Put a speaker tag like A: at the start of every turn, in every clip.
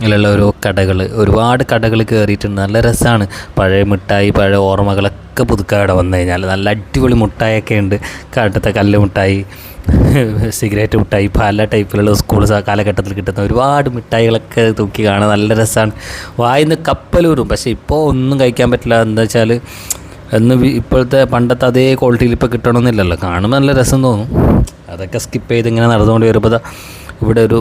A: ഇതിലുള്ള ഓരോ കടകൾ, ഒരുപാട് കടകൾ കയറിയിട്ടുണ്ട്. നല്ല രസമാണ്. പഴയ മിഠായി, പഴയ ഓർമ്മകളൊക്കെ പുതുക്കാൻ ഇവിടെ വന്നു കഴിഞ്ഞാൽ നല്ല അടിപൊളി മുട്ടായൊക്കെ ഉണ്ട്. കാട്ടത്തെ കല്ല് മുട്ടായി, സിഗരറ്റ് മിഠായി, പല ടൈപ്പിലുള്ള സ്കൂൾ കാലഘട്ടത്തിൽ കിട്ടുന്ന ഒരുപാട് മിഠായികളൊക്കെ തൂക്കി കാണാൻ നല്ല രസമാണ്. വായിന്ന് കപ്പലൂരും. പക്ഷേ ഇപ്പോൾ ഒന്നും കഴിക്കാൻ പറ്റില്ല. എന്താ വെച്ചാൽ എന്ന് ഇപ്പോഴത്തെ പണ്ടത്തെ അതേ ക്വാളിറ്റിയിൽ ഇപ്പോൾ കിട്ടണമെന്നില്ലല്ലോ. കാണുമ്പോൾ നല്ല രസം തോന്നും. അതൊക്കെ സ്കിപ്പ് ചെയ്ത് ഇങ്ങനെ നടന്നുകൊണ്ട് വരുമ്പോൾ ഇവിടെ ഒരു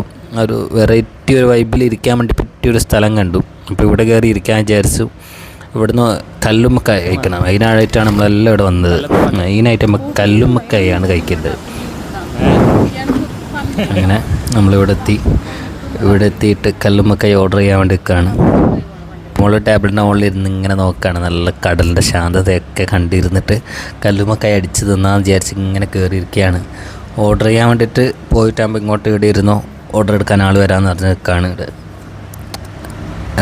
A: വെറൈറ്റി ഒരു വൈബിൽ ഇരിക്കാൻ വേണ്ടി പറ്റിയൊരു സ്ഥലം കണ്ടു. അപ്പോൾ ഇവിടെ കയറി ഇരിക്കാൻ വിചാരിച്ചു. ഇവിടുന്ന് കല്ലുമ്മക്കായ കഴിക്കണം. അതിനായിട്ടാണ് നമ്മളെല്ലാം ഇവിടെ വന്നത്. മെയിനായിട്ട് നമുക്ക് കല്ലുമ്മക്കായാണ് കഴിക്കേണ്ടത്. അങ്ങനെ നമ്മളിവിടെ എത്തിയിട്ട് കല്ലുമ്മക്കായ ഓർഡർ ചെയ്യാൻ വേണ്ടി നിൽക്കുകയാണ്. നമ്മൾ ടേബിളിൻ്റെ മുകളിൽ ഇരുന്ന് ഇങ്ങനെ നോക്കുകയാണ്. നല്ല കടലിൻ്റെ ശാന്തതയൊക്കെ കണ്ടിരുന്നിട്ട് കല്ലുമ്മക്കായ അടിച്ച് തിന്നാന്ന് വിചാരിച്ച് ഇങ്ങനെ കയറിയിരിക്കുകയാണ്. ഓർഡർ ചെയ്യാൻ വേണ്ടിയിട്ട് പോയിട്ടാകുമ്പോൾ ഇങ്ങോട്ട് ഇവിടെ ഇരുന്നോ, ഓർഡർ എടുക്കാൻ ആൾ വരാമെന്ന് പറഞ്ഞ് നിൽക്കുകയാണ്. ഇവിടെ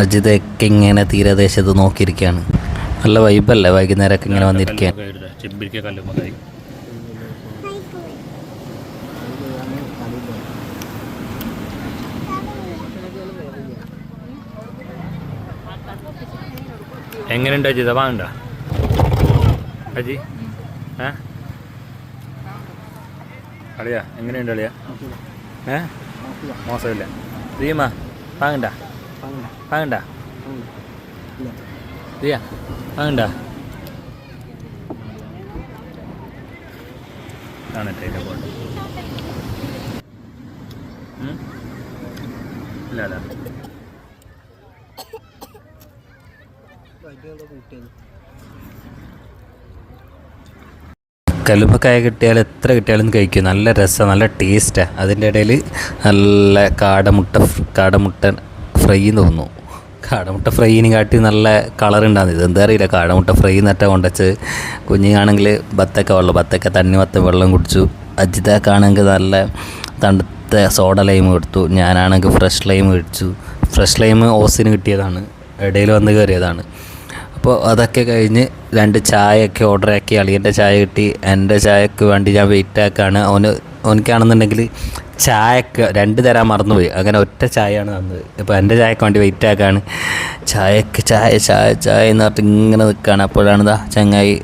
A: അജിതൊക്കെ ഇങ്ങനെ തീരദേശത്ത് നോക്കിയിരിക്കുകയാണ്. നല്ല വൈബല്ലേ, വൈകുന്നേരമൊക്കെ ഇങ്ങനെ വന്നിരിക്കുകയാണ്.
B: എങ്ങനെയുണ്ട് അജിത, വാങ്ങണ്ട അജി? അളിയാ എങ്ങനെയുണ്ട് അളിയാ? മോശമില്ല. റീമ വാങ്ങണ്ട റിയ വാങ്ങണ്ട? കാണട്ടെ ഇല്ല
A: കല്ലുമ്മക്കായ കിട്ടിയാൽ എത്ര കിട്ടിയാലും കഴിക്കും. നല്ല രസം, നല്ല ടേസ്റ്റാണ്. അതിൻ്റെ ഇടയിൽ നല്ല കാടമുട്ട ഫ്രൈ തോന്നുന്നു. കാടമുട്ട ഫ്രൈയിന് കാട്ടി നല്ല കളറുണ്ടാകുന്നത്. ഇതെന്താ അറിയില്ല, കാടമുട്ട ഫ്രൈ നട്ട കൊണ്ടുവച്ച്. കുഞ്ഞിനാണെങ്കിൽ ബത്തക്ക തണ്ണിമത്തൻ വെള്ളം കുടിച്ചു. അജിതാക്കാണെങ്കിൽ നല്ല തണുത്ത സോഡ ലൈം കൊടുത്തു. ഞാനാണെങ്കിൽ ഫ്രഷ് ലൈം കഴിച്ചു. ഫ്രഷ് ലൈം ഓസിന് കിട്ടിയതാണ്, ഇടയിൽ വന്ന് കയറിയതാണ്. അപ്പോൾ അതൊക്കെ കഴിഞ്ഞ് 2 ചായയൊക്കെ ഓർഡറാക്കി. അളിയൻ്റെ ചായ കിട്ടി. എൻ്റെ ചായക്ക് വേണ്ടി ഞാൻ വെയിറ്റ് ആക്കാണ്. ഓനിക്കാണെന്നുണ്ടെങ്കിൽ ചായക്ക് 2 തരാൻ മറന്നുപോയി. അങ്ങനെ ഒറ്റ ചായയാണ് തന്നത്. ഇപ്പോൾ എൻ്റെ ചായക്ക് വേണ്ടി വെയിറ്റ് ആക്കാണ്. ചായ എന്ന് പറഞ്ഞിട്ട് ഇങ്ങനെ നിൽക്കുകയാണ്. അപ്പോഴാണ് ചങ്ങായി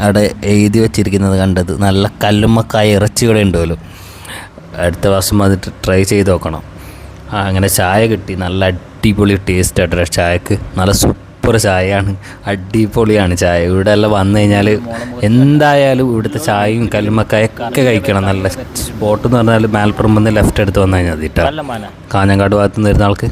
A: അവിടെ എഴുതി വെച്ചിരിക്കുന്നത് കണ്ടത്. നല്ല കല്ലുമ്മക്കായ ഇറച്ചികളെ ഉണ്ടല്ലോ, അടുത്ത വർഷം വന്നിട്ട് ട്രൈ ചെയ്ത് നോക്കണം. അങ്ങനെ ചായ കിട്ടി. നല്ല അടിപൊളി ടേസ്റ്റ് ആയിട്ട് ചായക്ക്. നല്ല സൂപ്പർ ചായയാണ്, അടിപൊളിയാണ് ചായ. ഇവിടെ എല്ലാം വന്നു കഴിഞ്ഞാൽ എന്തായാലും ഇവിടുത്തെ ചായയും കല്ലുമ്മക്കായൊക്കെ കഴിക്കണം. നല്ല സ്പോട്ട് എന്ന് പറഞ്ഞാൽ മാൽപ്പുറം ലെഫ്റ്റ് എടുത്ത് വന്നു കഴിഞ്ഞാൽ മതി കേട്ടോ. കാഞ്ഞങ്ങാട് ഭാഗത്ത് നിന്ന് വരുന്ന ആൾക്ക്